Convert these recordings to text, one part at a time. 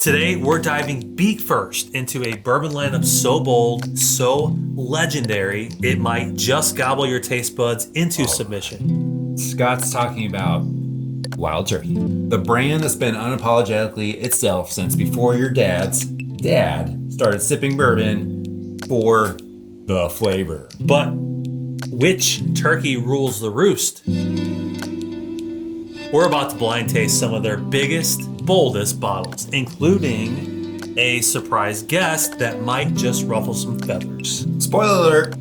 Today, we're diving beak first into a bourbon lineup so bold, so legendary, it might just gobble your taste buds into submission. Scott's talking about Wild Turkey, the brand that's been unapologetically itself since before your dad's dad started sipping bourbon for the flavor. But which turkey rules the roost? We're about to blind taste some of their biggest, boldest bottles, including a surprise guest that might just ruffle some feathers. Spoiler alert,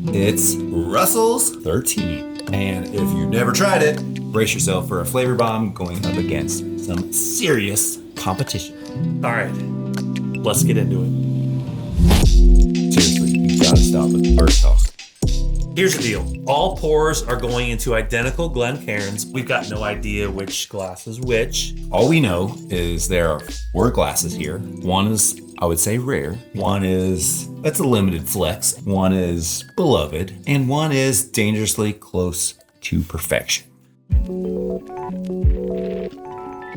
it's Russell's 13. And if you've never tried it, brace yourself for a flavor bomb going up against some serious competition. All right, let's get into it. Seriously, you gotta stop with the bird talk. Here's the deal. All pours are going into identical Glencairns. We've got no idea which glass is which. All we know is there are 4 glasses here. One is, I would say, rare. One is, that's a limited flex. One is beloved. And one is dangerously close to perfection.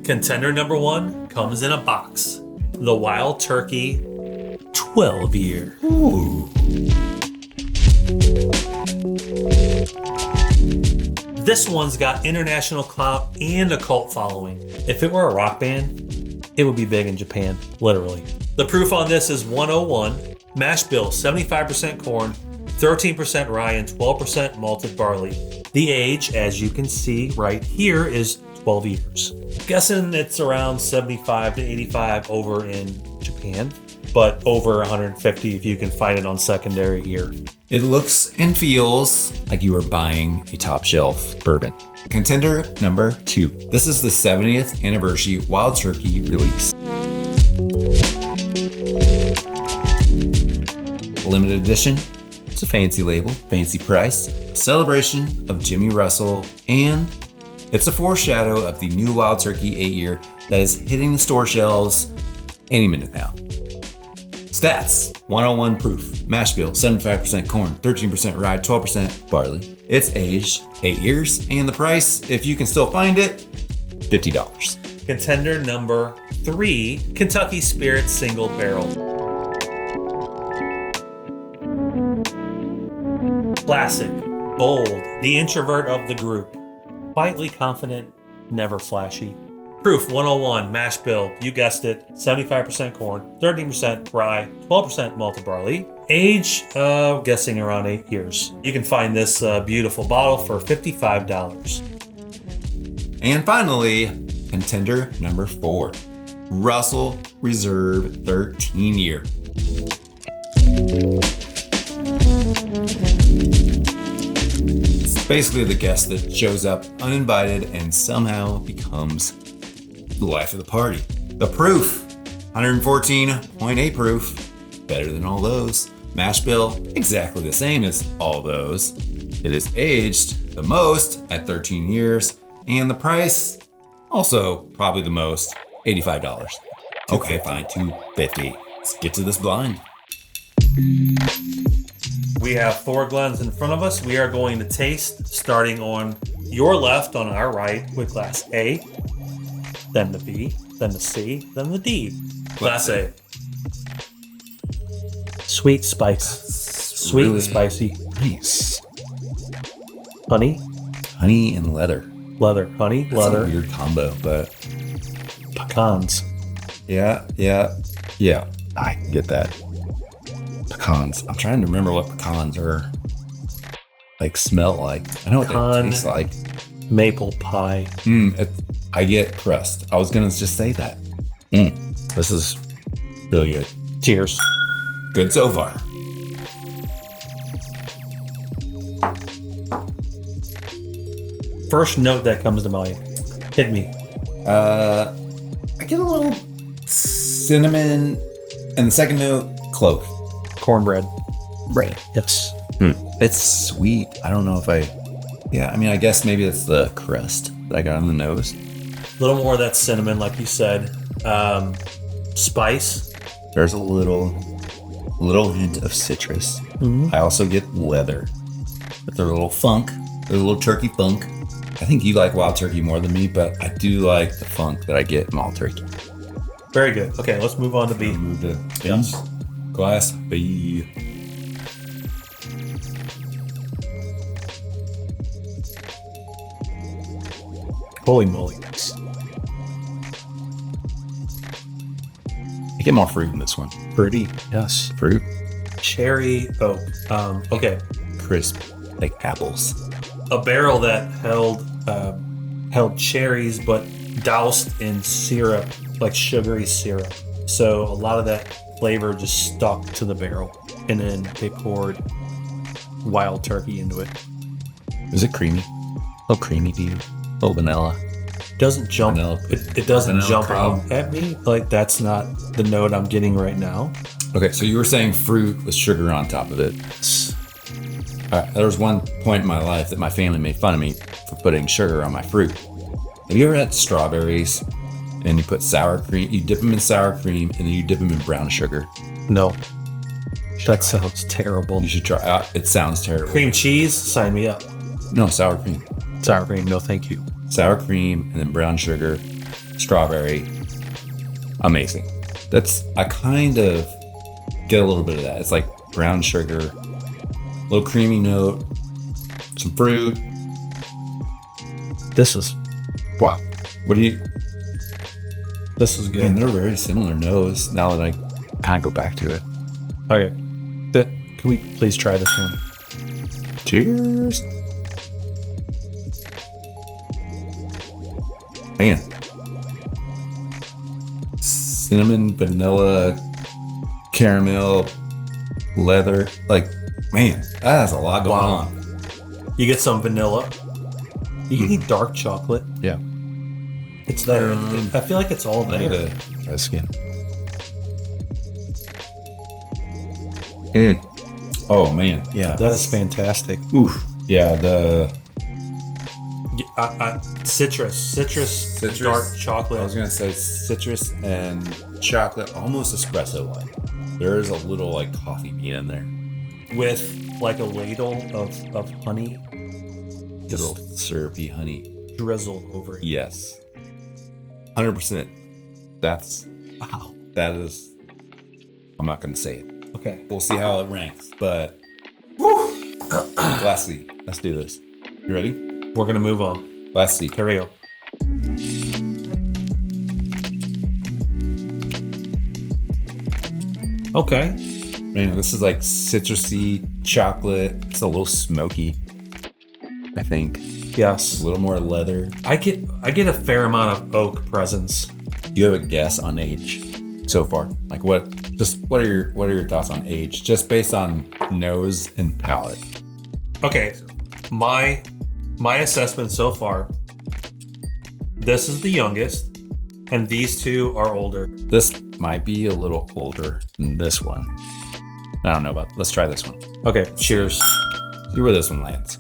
Contender number 1 comes in a box. The Wild Turkey 12-year. Ooh. This one's got international clout and a cult following. If it were a rock band, it would be big in Japan, literally. The proof on this is 101. Mash bill, 75% corn, 13% rye, and 12% malted barley. The age, as you can see right here, is 12 years. Guessing it's around 75 to 85 over in Japan, but over 150 if you can find it on secondary here. It looks and feels like you are buying a top shelf bourbon. Contender number 2. This is the 70th anniversary Wild Turkey release. Limited edition. It's a fancy label, fancy price. Celebration of Jimmy Russell, and it's a foreshadow of the new Wild Turkey 8-year that is hitting the store shelves any minute now. Stats, 101 proof, mash bill, 75% corn, 13% rye, 12% barley. It's aged 8 years, and the price, if you can still find it, $50. Contender number 3, Kentucky Spirit Single Barrel. Classic, bold, the introvert of the group. Quietly confident, never flashy. Proof 101, mash bill, you guessed it, 75% corn, 13% rye, 12% malted barley. Age, guessing around 8 years. You can find this beautiful bottle for $55. And finally, contender number 4, Russell Reserve 13-year. It's basically the guest that shows up uninvited and somehow becomes the life of the party. The proof, 114.8 proof, better than all those. Mash bill, exactly the same as all those. It is aged the most at 13 years, and the price, also probably the most, $85. Okay, fine, $250. Let's get to this blind. We have 4 Glens in front of us. We are going to taste, starting on your left, on our right, with glass A, then the B, then the C, then the D. Class A. Sweet spice. Sweet really and spicy. Nice. Honey. Honey and leather. Leather. Honey, That's leather. a weird combo, but Pecans. yeah. I get that. Pecans. I'm trying to remember what pecans are like, smell like. I know what they taste like. Maple pie. I get crust. I was gonna just say that. This is really good. Cheers. Good so far. First note that comes to mind. Hit me. I get a little cinnamon, and the second note, clove. Cornbread. Right. Yes. It's sweet. I don't know if I guess maybe it's the crust that I got on the nose. A little more of that cinnamon, like you said. Spice. There's a little hint of citrus. I also get leather with their little funk, their little turkey funk. I think you like wild turkey more than me, but I do like the funk that I get in wild turkey. Very good. Okay, let's move on to B. Move to B. Yes. Glass B. Holy moly. You get more fruit in this one. Fruity. Yes. Fruit. Cherry oak. Okay. Crisp. Like apples. A barrel that held cherries but doused in syrup, like sugary syrup. So a lot of that flavor just stuck to the barrel, and then they poured wild turkey into it. Is it creamy? A little creamy to you? A little vanilla. Doesn't jump. Vanilla. It doesn't Vanilla jump crumb. out at me. Like that's not the note I'm getting right now. Okay, so you were saying fruit with sugar on top of it. There was one point in my life that my family made fun of me for putting sugar on my fruit. Have you ever had strawberries and you put sour cream? You dip them in sour cream and then you dip them in brown sugar. No. That sounds terrible. You should try. It sounds terrible. Cream cheese, sign me up. No, sour cream. Sour cream, no thank you. Sour cream and then brown sugar, strawberry. Amazing. I kind of get a little bit of that. It's like brown sugar, a little creamy note, some fruit. This is wow. This is good. Man, they're very similar nose now that I kind of go back to it. Okay. Can we please try this one? Cheers. Man. Cinnamon, vanilla, caramel, leather. Like, man, that has a lot going on. You get some vanilla. You can eat dark chocolate. Yeah. It's there. I feel like it's all I need there. to try skin. Oh, man. Yeah. That is fantastic. Oof. Yeah, Citrus, dark chocolate. I was going to say citrus and chocolate, almost espresso-like. There is a little, like, coffee bean in there. With like a ladle of honey. Little syrupy honey. Drizzled over it. Yes. 100%. Wow. That is, I'm not going to say it. Okay. We'll see how it ranks, but Glass C. Let's do this. You ready? We're going to move on. Glass C. Here we go. Okay. Man, this is like citrusy chocolate. It's a little smoky, I think. Yes. A little more leather. I get a fair amount of oak presence. Do you have a guess on age so far? Like what are your thoughts on age? Just based on nose and palate. Okay. My assessment so far, this is the youngest, and these two are older. This might be a little older than this one. I don't know about. Let's try this one. Okay, cheers. See where this one lands.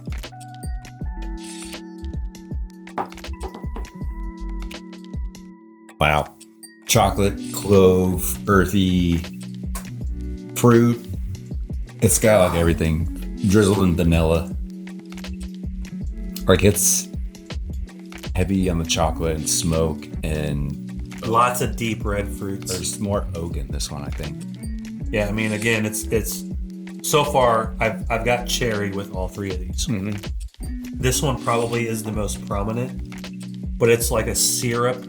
Wow. Chocolate, clove, earthy, fruit. It's got like everything. Drizzled in vanilla. Like it's heavy on the chocolate and smoke and Lots of deep red fruits. there's more oak in this one, I think. Yeah, I mean, again, it's so far I've got cherry with all three of these. Mm-hmm. This one probably is the most prominent, but it's like a syrup,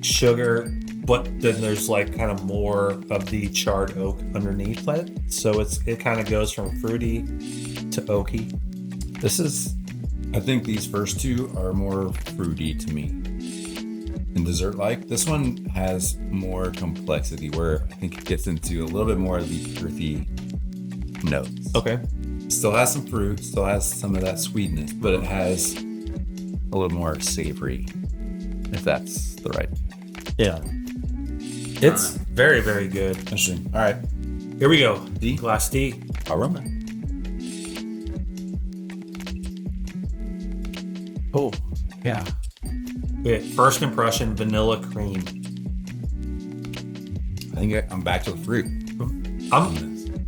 sugar, but then there's like kind of more of the charred oak underneath that. So it kind of goes from fruity to oaky. I think these first two are more fruity to me. And dessert-like. This one has more complexity where I think it gets into a little bit more of the earthy notes. Okay. Still has some fruit, still has some of that sweetness, but it has a little more savory, if that's the right. Yeah. It's very, very good. Interesting. All right. Here we go. D. Glass D. Aroma. Oh, yeah. Okay, first impression, vanilla cream. I think I'm back to the fruit.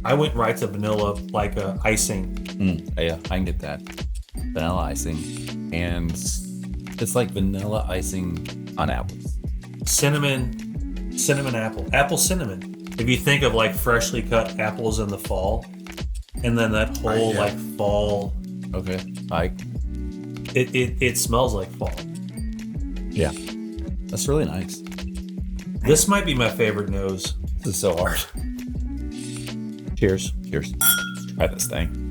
I went right to vanilla, like icing. Yeah, I can get that. Vanilla icing. And it's like vanilla icing on apples. Cinnamon Cinnamon apple cinnamon. If you think of like freshly cut apples in the fall, and then that whole like fall, Okay. it smells like fall. Yeah. That's really nice. This might be my favorite nose. This is so hard. Cheers. Cheers. Try this thing.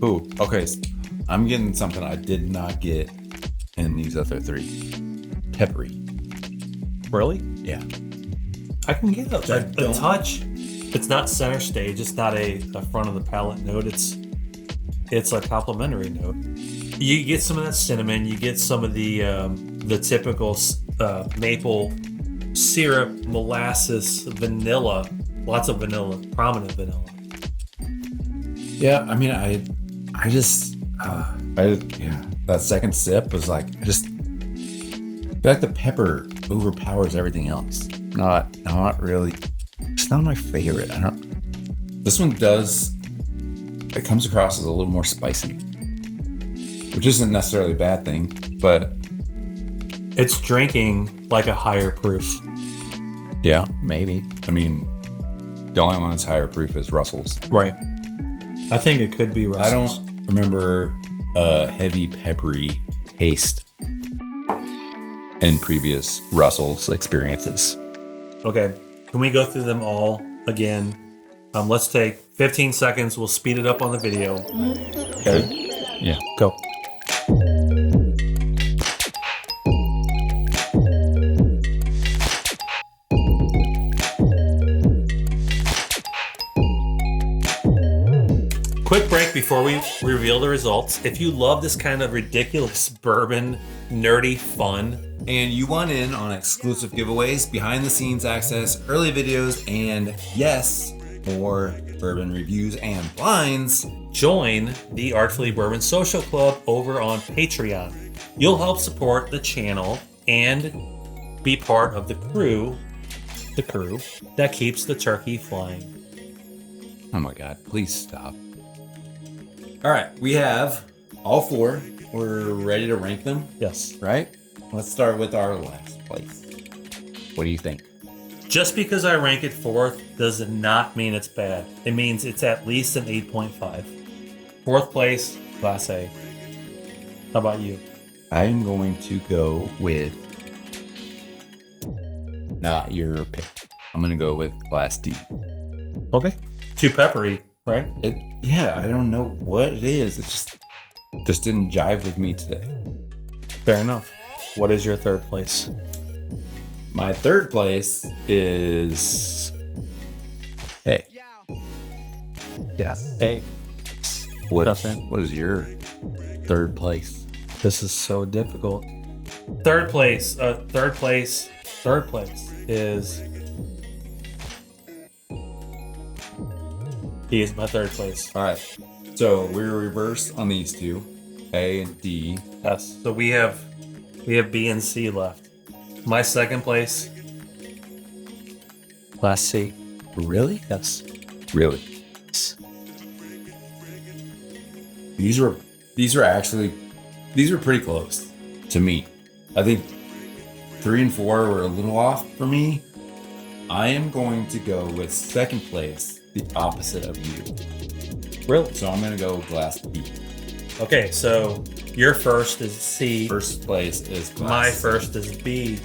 Ooh, okay. I'm getting something I did not get in these other three. Peppery. Really? Yeah. I can get a touch. It's not center stage. It's not a front of the palate note. It's a complimentary note. You get some of that cinnamon. You get some of the typical maple syrup, molasses, vanilla. Lots of vanilla, prominent vanilla. Yeah, I mean, that second sip was like, I feel like the pepper overpowers everything else. Not really. It's not my favorite. This one it comes across as a little more spicy, which isn't necessarily a bad thing, but it's drinking like a higher proof. Yeah, maybe. I mean, the only one that's higher proof is Russell's. Right. I think it could be Russell's. I don't remember a heavy peppery taste in previous Russell's experiences. Okay. Can we go through them all again? Let's take 15 seconds. We'll speed it up on the video. Okay. Yeah. Go. Quick break before we reveal the results. If you love this kind of ridiculous bourbon, nerdy fun, and you want in on exclusive giveaways, behind the scenes access, early videos, and yes, more bourbon reviews and blinds, join the Artfully Bourbon Social Club over on Patreon. You'll help support the channel and be part of the crew that keeps the turkey flying. Oh my God, please stop. All right, we have all four. We're ready to rank them. Yes. Right? Let's start with our last place. What do you think? Just because I rank it fourth does not mean it's bad. It means it's at least an 8.5. Fourth place, Class A. How about you? I'm going to go with not your pick. I'm going to go with Class D. Okay. Too peppery, right? Yeah, I don't know what it is. It just didn't jive with me today. Fair enough. What is your third place? My third place is A. Yeah. A. What is your third place? This is so difficult. Third place is D is my third place. All right. So we're reversed on these two, A and D. Yes. So we have B and C left. My second place, Class C. Really? Yes. Really? These were pretty close to me. I think 3 and 4 were a little off for me. I am going to go with second place, the opposite of you. Really? So I'm going to go Class B. Okay, so your first is C. First place is Class My C. first is B.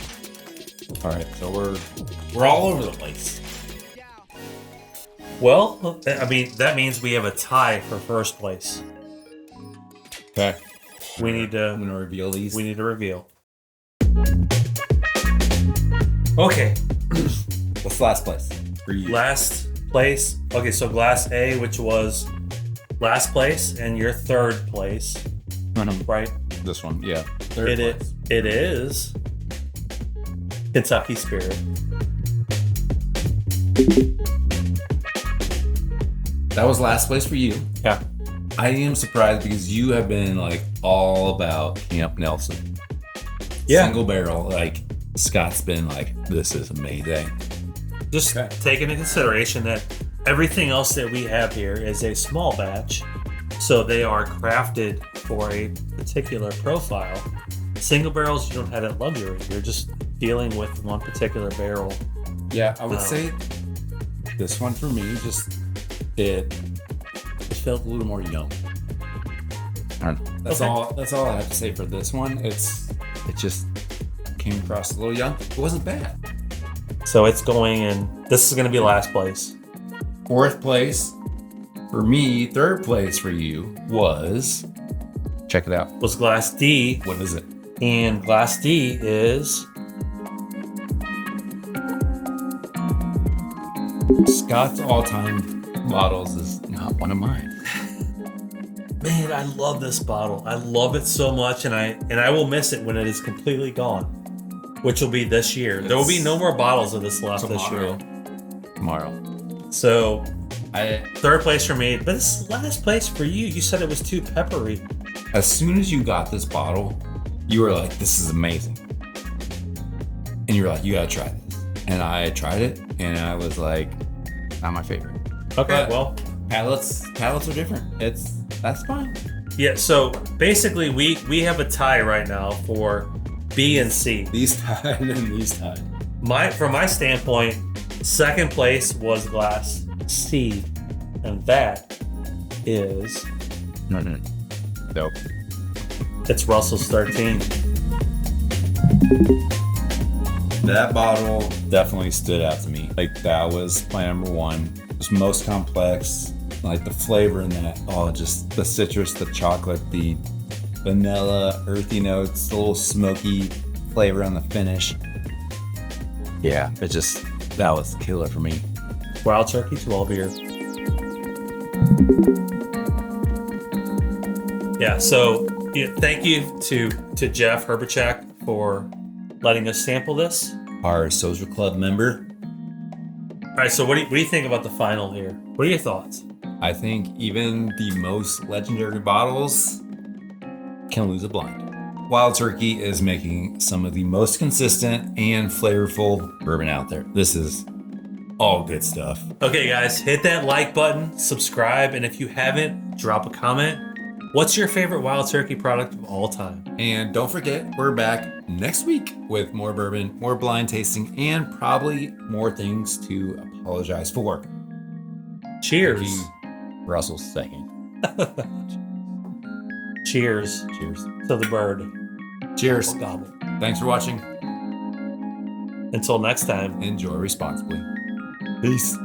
All right, so we're all over the place. Well, I mean, that means we have a tie for first place. Okay. I'm going to reveal these. We need to reveal. Okay. What's last place for you? Last place. Okay, so Class A, which was last place, and your third place. Right? This one, yeah. Third place. It is Kentucky Spirit. That was last place for you. Yeah. I am surprised because you have been like all about Camp Nelson. Yeah. Single barrel. Like Scott's been like, this is amazing. Just take into consideration that everything else that we have here is a small batch. So they are crafted for a particular profile. Single barrels, you don't have that luxury. You're just dealing with one particular barrel. Yeah, I would say this one for me it felt a little more young. That's all I have to say for this one. It just came across a little young. It wasn't bad. So it's going in. This is going to be last place. 4th place for me. 3rd place for you was. Check it out. Was Glass D. What is it? And Glass D is Scott's all-time bottles is not one of mine. Man, I love this bottle. I love it so much, and I will miss it when it is completely gone, which will be this year. There will be no more bottles of this left this year. Tomorrow. So, 3rd place for me, but this is last place for you. You said it was too peppery. As soon as you got this bottle, you were like, "This is amazing," and you were like, "You gotta try this." And I tried it, and I was like, "Not my favorite." Okay, But well, palates are different. That's fine. yeah. So basically, we have a tie right now for B and C. These tied and these tied. From my standpoint, 2nd place was Glass C, and that is Nope. it's Russell's 13. That bottle definitely stood out to me. Like, that was my number one. It was most complex. Like, the flavor in that, just the citrus, the chocolate, the vanilla, earthy notes, the little smoky flavor on the finish. Yeah, that was killer for me. Wild Turkey 12 year. Yeah, so thank you to Jeff Herbachek for letting us sample this. Our social club member. All right, so what do you think about the final here? What are your thoughts? I think even the most legendary bottles can lose a blind. Wild Turkey is making some of the most consistent and flavorful bourbon out there. This is all good stuff. Okay, guys, hit that like button, subscribe, and if you haven't, drop a comment. What's your favorite Wild Turkey product of all time? And don't forget, we're back next week with more bourbon, more blind tasting, and probably more things to apologize for. Cheers. Russell's second. Cheers. Cheers. To the bird. Cheers. Gobble. Thanks for watching. Until next time. Enjoy responsibly. Peace.